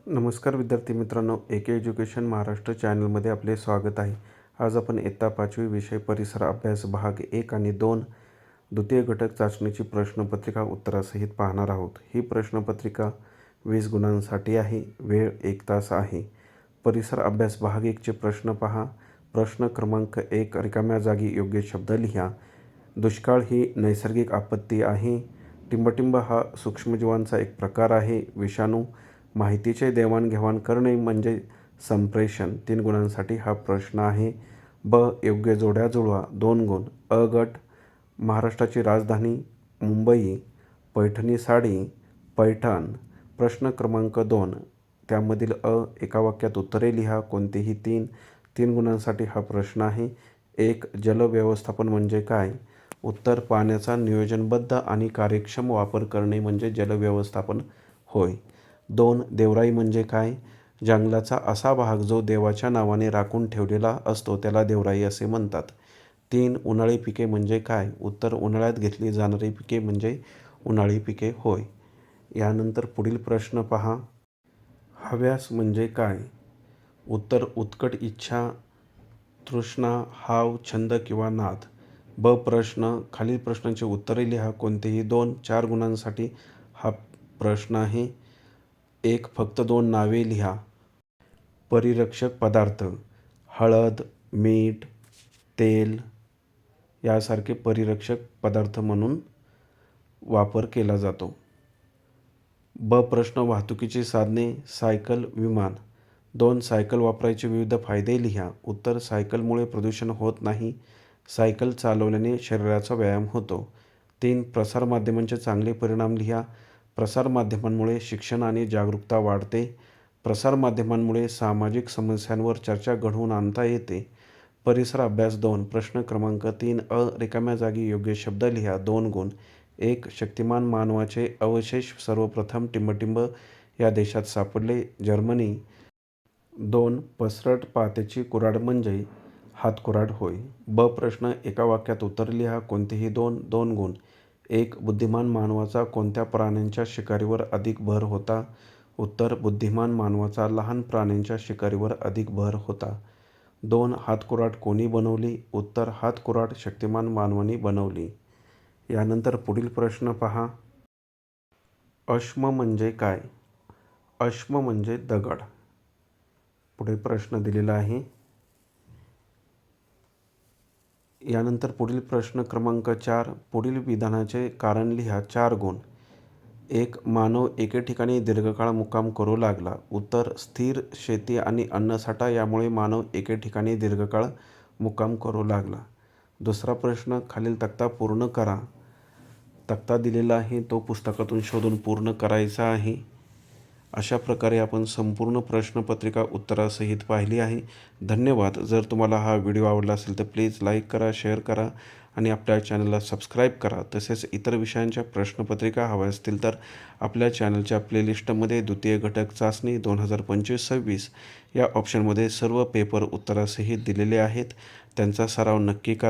नमस्कार विद्यार्थी मित्रांनो, एके एज्युकेशन महाराष्ट्र चॅनलमध्ये आपले स्वागत आहे. आज आपण इयत्ता 5वी विषय परिसर अभ्यास भाग 1 आणि 2 द्वितीय घटक चाचणीची प्रश्नपत्रिका उत्तरासहित पाहणार आहोत. ही प्रश्नपत्रिका 20 गुणांसाठी आहे. वेळ 1 तास आहे. परिसर अभ्यास भाग 1 चे प्रश्न पहा. प्रश्न क्रमांक 1, रिकाम्या जागी योग्य शब्द लिहा. दुष्काळ ही नैसर्गिक आपत्ती आहे. टिंबटिंब हा सूक्ष्मजीवांचा एक प्रकार आहे. विषाणू माहितीचे देवाणघेवाण करणे म्हणजे संप्रेषण. 3 गुणांसाठी हा प्रश्न आहे. ब, योग्य जोड्या जुळवा. 2 गुण. अ गट, महाराष्ट्राची राजधानी मुंबई, पैठणी साडी, पैठण. प्रश्न क्रमांक 2, त्यामधील अ, एका वाक्यात उत्तरे लिहा. कोणतेही 3. 3 गुणांसाठी हा प्रश्न आहे. 1, जल व्यवस्थापन म्हणजे काय? उत्तर, पाण्याचा नियोजनबद्ध आणि कार्यक्षम वापर करणे म्हणजे जल व्यवस्थापन होय. 2, देवराई म्हणजे काय? जंगलाचा असा भाग जो देवाच्या नावाने राखून ठेवलेला असतो त्याला देवराई असे म्हणतात. 3, उन्हाळी पिके म्हणजे काय? उत्तर, उन्हाळ्यात घेतली जाणारी पिके म्हणजे उन्हाळी पिके होय. यानंतर पुढील प्रश्न पहा. हव्यास म्हणजे काय? उत्तर, उत्कट इच्छा, तृष्णा, हाव, छंद किंवा नाद. ब प्रश्न, खालील प्रश्नांची उत्तरे लिहा. कोणतेही 2. 4 गुणांसाठी हा प्रश्न आहे. 1, फक्त 2 नावे लिहा. परिरक्षक पदार्थ, हळद, मीठ, तेल यासारखे परिरक्षक पदार्थ म्हणून वापर केला जातो. ब प्रश्न, वाहतुकीची साधने, सायकल, विमान. 2, सायकल वापरायचे विविध फायदे लिहा. उत्तर, सायकलमुळे प्रदूषण होत नाही. सायकल चालवल्याने शरीराचा व्यायाम होतो. 3, प्रसारमाध्यमांचे चांगले परिणाम लिहा. प्रसारमाध्यमांमुळे शिक्षण आणि जागरूकता वाढते. प्रसारमाध्यमांमुळे सामाजिक समस्यांवर चर्चा घडवून आणता येते. परिसर अभ्यास 2, प्रश्न क्रमांक 3, अ, रिकाम्या जागी योग्य शब्द लिहा. 2 गुण. 1, शक्तिमान मानवाचे अवशेष सर्वप्रथम टिंबटिंब या देशात सापडले, जर्मनी. 2, पसरट पात्याची कुऱ्हाड म्हणजे हातकुऱ्हाड होय. ब प्रश्न, एका वाक्यात उत्तर लिहा. कोणतेही 2. 2 गुण. 1, बुद्धिमान मानवाचा कोणत्या प्राण्यांच्या शिकारीवर अधिक भर होता? उत्तर, बुद्धिमान मानवाचा लहान प्राण्यांच्या शिकारीवर अधिक भर होता. 2, हातकुऱ्हाड कोणी बनवली? उत्तर, हातकुऱ्हाड शक्तिमान मानवाने बनवली. यानंतर पुढील प्रश्न पहा. अश्म म्हणजे काय? अश्म म्हणजे दगड. पुढे प्रश्न दिलेला आहे. यानंतर पुढील प्रश्न क्रमांक 4, पुढील विधानाचे कारण लिहा. 4 गुण. 1, मानव एके ठिकाणी दीर्घकाळ मुक्काम करू लागला. उत्तर, स्थिर शेती आणि अन्नसाठा यामुळे मानव एके ठिकाणी दीर्घकाळ मुक्काम करू लागला. दुसरा प्रश्न, खालील तक्ता पूर्ण करा. तक्ता दिलेला आहे, तो पुस्तकातून शोधून पूर्ण करायचा आहे. अशा प्रकारे आपण संपूर्ण प्रश्नपत्रिका उत्तरासहित पाहिली आहे. धन्यवाद. जर तुम्हाला हा व्हिडिओ आवडला असेल तर प्लीज लाईक करा, शेअर करा आणि आपल्या चॅनलला सबस्क्राईब करा. तसेच इतर विषयांच्या प्रश्नपत्रिका हव्या असतील तर आपल्या चॅनलच्या प्लेलिस्टमध्ये द्वितीय घटक चाचणी 2025-26 या ऑप्शनमध्ये सर्व पेपर उत्तरासहित दिलेले आहेत. त्यांचा सराव नक्की करा.